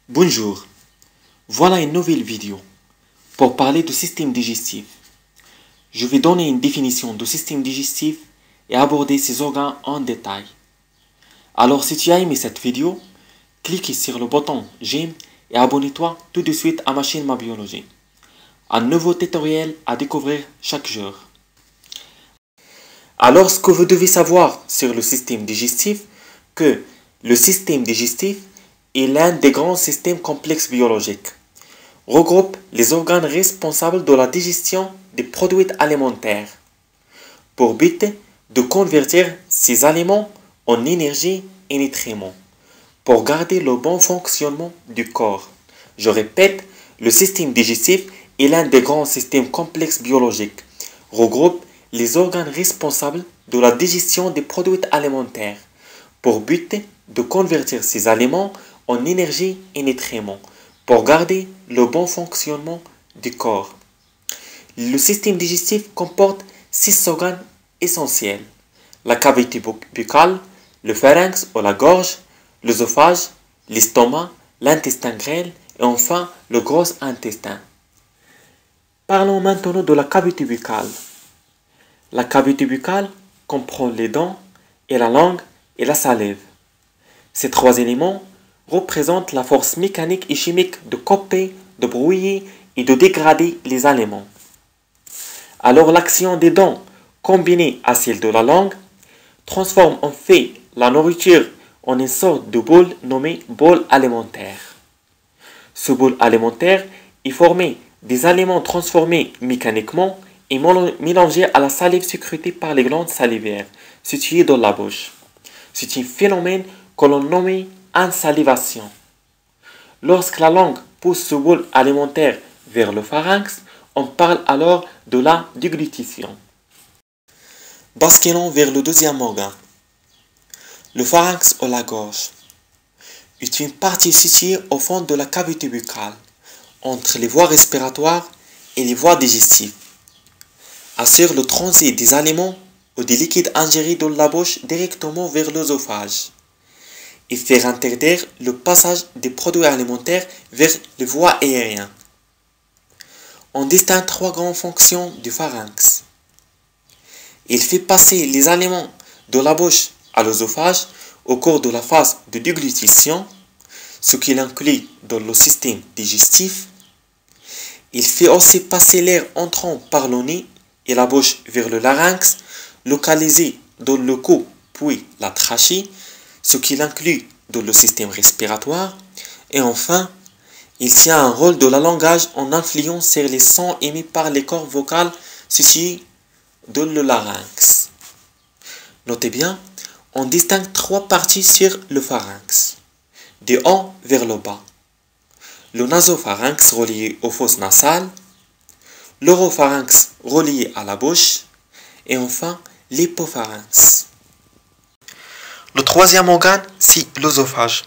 Bonjour, voilà une nouvelle vidéo pour parler du système digestif. Je vais donner une définition du système digestif et aborder ses organes en détail. Alors si tu as aimé cette vidéo, clique sur le bouton j'aime et abonne-toi tout de suite à ma chaîne Ma Biologie. Un nouveau tutoriel à découvrir chaque jour. Alors ce que vous devez savoir sur le système digestif, que le système digestif est l'un des grands systèmes complexes biologiques. Regroupe les organes responsables de la digestion des produits alimentaires, pour but de convertir ces aliments en énergie et nutriments, pour garder le bon fonctionnement du corps. Je répète, le système digestif est l'un des grands systèmes complexes biologiques. Regroupe les organes responsables de la digestion des produits alimentaires, pour but de convertir ces aliments en énergie et nutriments, pour garder le bon fonctionnement du corps. Le système digestif comporte 6 organes essentiels: la cavité buccale, le pharynx ou la gorge, l'œsophage, l'estomac, l'intestin grêle et enfin le gros intestin. Parlons maintenant de la cavité buccale. La cavité buccale comprend les dents et la langue et la salive. Ces trois éléments représentent la force mécanique et chimique de couper, de brouiller et de dégrader les aliments. Alors l'action des dents combinée à celle de la langue transforme en fait la nourriture en une sorte de bol nommé bol alimentaire. Ce bol alimentaire est formé des aliments transformés mécaniquement et mélangés à la salive sécrétée par les glandes salivaires situées dans la bouche. C'est un phénomène que l'on nomme insalivation. Lorsque la langue pousse ce bol alimentaire vers le pharynx, on parle alors de la déglutition. Basculons vers le deuxième organe. Le pharynx ou la gorge est une partie située au fond de la cavité buccale, entre les voies respiratoires et les voies digestives. Assure le transit des aliments ou des liquides ingérés dans la bouche directement vers l'œsophage et faire interdire le passage des produits alimentaires vers les voies aériennes. On distingue trois grandes fonctions du pharynx. Il fait passer les aliments de la bouche à l'œsophage au cours de la phase de déglutition, ce qui l'inclut dans le système digestif. Il fait aussi passer l'air entrant par le nez et la bouche vers le larynx, localisé dans le cou puis la trachée, ce qui l'inclut dans le système respiratoire. Et enfin, il tient un rôle de la langage en influant sur les sons émis par les cordes vocales situées dans le larynx. Notez bien, on distingue trois parties sur le pharynx, du haut vers le bas. Le nasopharynx relié aux fosses nasales, l'oropharynx relié à la bouche, et enfin l'hypopharynx. Le troisième organe, c'est l'œsophage.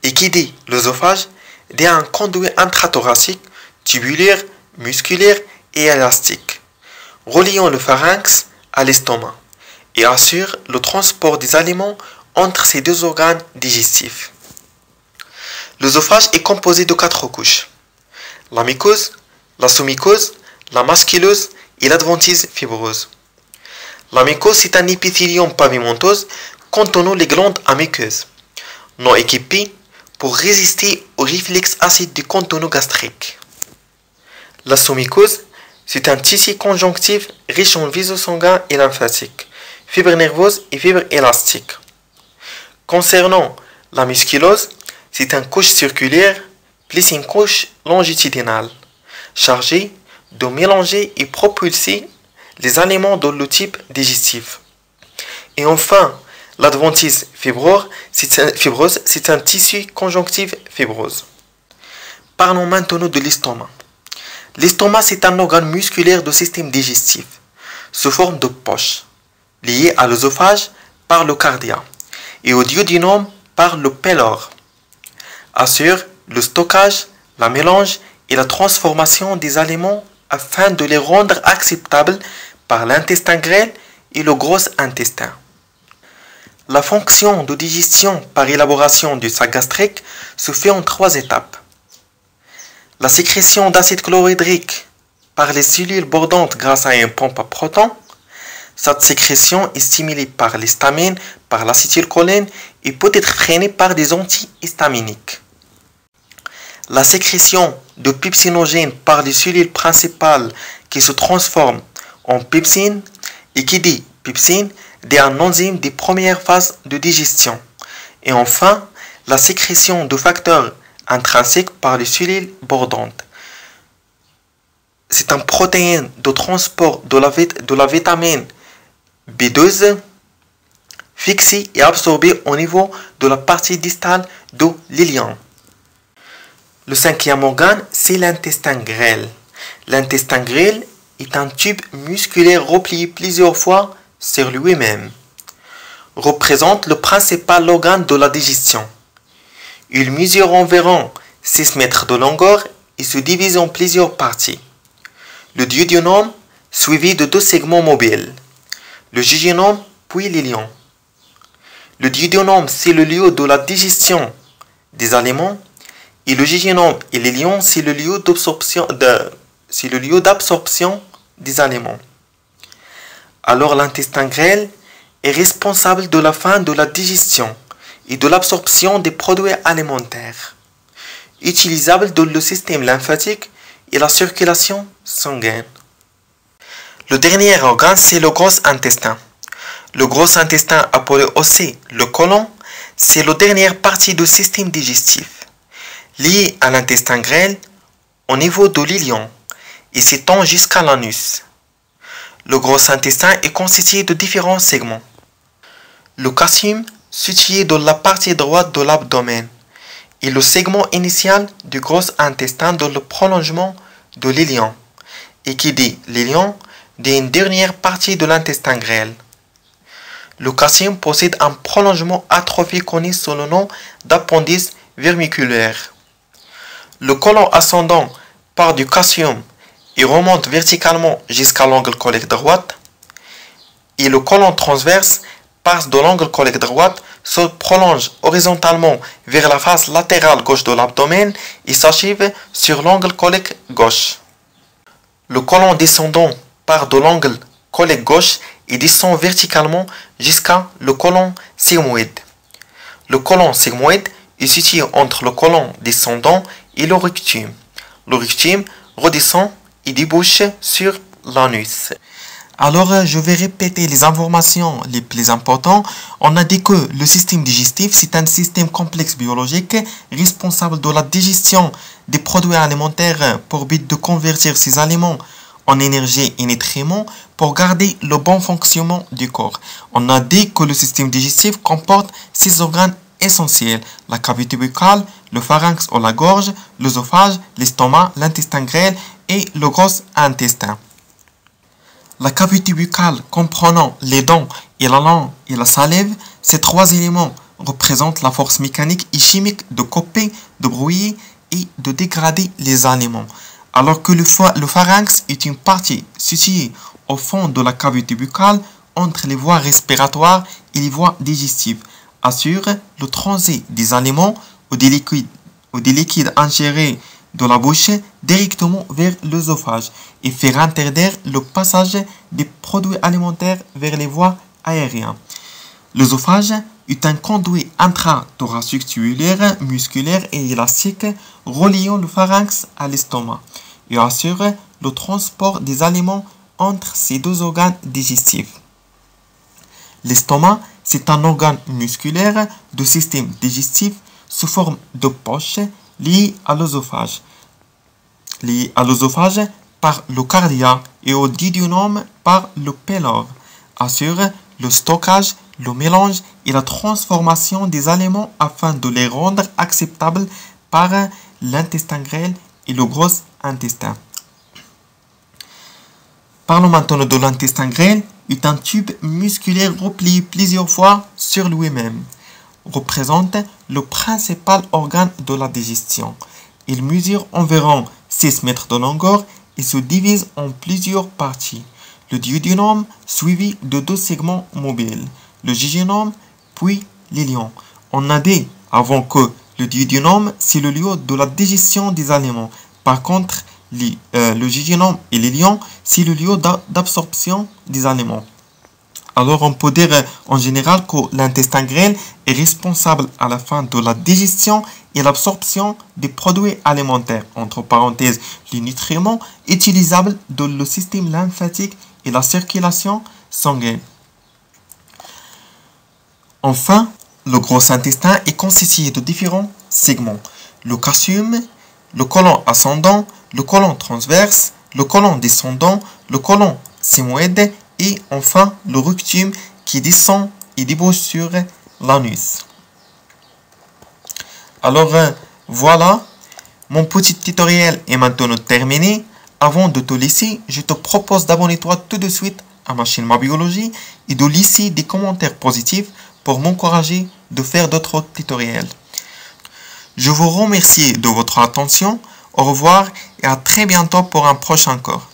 Et qui dit l'œsophage, dit un conduit intrathoracique, tubulaire, musculaire et élastique, reliant le pharynx à l'estomac et assure le transport des aliments entre ces deux organes digestifs. L'œsophage est composé de 4 couches: la mycose, la sous-mycose, la masculose et l'adventice fibreuse. La mycose, c'est un épithélium pavimenteux contenant les glandes à muqueuses, non équipées pour résister au réflexe acide du contenant gastrique. La sous-mycose, c'est un tissu conjonctif riche en vaisseaux sanguins et lymphatiques, fibres nerveuses et fibres élastiques. Concernant la musculose, c'est une couche circulaire plus une couche longitudinale, chargée de mélanger et propulser les aliments dans le type digestif. Et enfin, l'adventice fibreuse, c'est un tissu conjonctif fibreux. Parlons maintenant de l'estomac. L'estomac, c'est un organe musculaire du système digestif, sous forme de poche, lié à l'œsophage par le cardia et au duodénum par le pylore. Assure le stockage, la mélange et la transformation des aliments afin de les rendre acceptables par l'intestin grêle et le gros intestin. La fonction de digestion par élaboration du sac gastrique se fait en 3 étapes. La sécrétion d'acide chlorhydrique par les cellules bordantes grâce à une pompe à protons. Cette sécrétion est stimulée par l'histamine, par l'acétylcholine et peut être freinée par des antihistaminiques. La sécrétion de pepsinogènes par les cellules principales qui se transforment en pepsine et qui dit pepsine dit un enzyme des premières phases de digestion. Et enfin, la sécrétion de facteurs intrinsèques par les cellules bordantes. C'est une protéine de transport de la vitamine B12 fixée et absorbée au niveau de la partie distale de l'ilion. Le 5e organe, c'est l'intestin grêle. L'intestin grêle est un tube musculaire replié plusieurs fois sur lui-même. Représente le principal organe de la digestion. Il mesure environ 6 mètres de longueur et se divise en plusieurs parties. Le duodénum, suivi de 2 segments mobiles. Le jejunum, puis l'ilion. Le duodénum, c'est le lieu de la digestion des aliments. Et le jejunum et l'ilion, c'est le lieu d'absorption des aliments. Alors l'intestin grêle est responsable de la fin de la digestion et de l'absorption des produits alimentaires, utilisable dans le système lymphatique et la circulation sanguine. Le dernier organe, c'est le gros intestin. Le gros intestin, appelé aussi le côlon, c'est la dernière partie du système digestif, lié à l'intestin grêle au niveau de l'ilion et s'étend jusqu'à l'anus. Le gros intestin est constitué de différents segments. Le cassium, situé dans la partie droite de l'abdomen, est le segment initial du gros intestin dans le prolongement de l'ilion, et qui dit l'ilion dit une dernière partie de l'intestin grêle. Le cassium possède un prolongement atrophique connu sous le nom d'appendice vermiculaire. Le côlon ascendant part du cassium et remonte verticalement jusqu'à l'angle colique droite, et le côlon transverse passe de l'angle colique droite, se prolonge horizontalement vers la face latérale gauche de l'abdomen et s'achève sur l'angle colique gauche. Le côlon descendant part de l'angle colique gauche et descend verticalement jusqu'à le côlon sigmoïde. Le côlon sigmoïde est situé entre le côlon descendant et le rectum. Le rectum redescend et débouche sur l'anus. Alors, je vais répéter les informations les plus importantes. On a dit que le système digestif, c'est un système complexe biologique responsable de la digestion des produits alimentaires pour but de convertir ces aliments en énergie et nutriments pour garder le bon fonctionnement du corps. On a dit que le système digestif comporte 6 organes essentiels: la cavité buccale, le pharynx ou la gorge, l'œsophage, l'estomac, l'intestin grêle et le gros intestin. La cavité buccale comprenant les dents et la langue et la salive, ces 3 éléments représentent la force mécanique et chimique de couper, de brouiller et de dégrader les aliments. Alors que le pharynx est une partie située au fond de la cavité buccale entre les voies respiratoires et les voies digestives, assure le transit des aliments ou des liquides ingérés de la bouche directement vers l'œsophage et faire interdire le passage des produits alimentaires vers les voies aériennes. L'œsophage est un conduit intrathoracique tubulaire, musculaire et élastique reliant le pharynx à l'estomac et assure le transport des aliments entre ces 2 organes digestifs. L'estomac, c'est un organe musculaire du système digestif sous forme de poche lié à l'œsophage. Par le cardia et au duodénum par le pylore, assure le stockage, le mélange et la transformation des aliments afin de les rendre acceptables par l'intestin grêle et le gros intestin. Parlons maintenant de l'intestin grêle, est un tube musculaire replié plusieurs fois sur lui-même. Représente le principal organe de la digestion. Il mesure environ 6 mètres de longueur et se divise en plusieurs parties. Le duodénum suivi de 2 segments mobiles. Le jejunum, puis l'ion. On a dit avant que le duodénum, c'est le lieu de la digestion des aliments. Par contre, le jejunum et l'ion, c'est le lieu d'absorption des aliments. Alors, on peut dire en général que l'intestin grêle est responsable à la fin de la digestion et l'absorption des produits alimentaires, entre parenthèses, les nutriments utilisables dans le système lymphatique et la circulation sanguine. Enfin, le gros intestin est constitué de différents segments. Le cassium, le côlon ascendant, le côlon transverse, le côlon descendant, le côlon sigmoïde et enfin le rectum qui descend et débouche sur l'anus. Alors voilà, mon petit tutoriel est maintenant terminé. Avant de te laisser, je te propose d'abonner-toi tout de suite à ma chaîne Ma Biologie et de laisser des commentaires positifs pour m'encourager de faire d'autres tutoriels. Je vous remercie de votre attention. Au revoir et à très bientôt pour un prochain cours.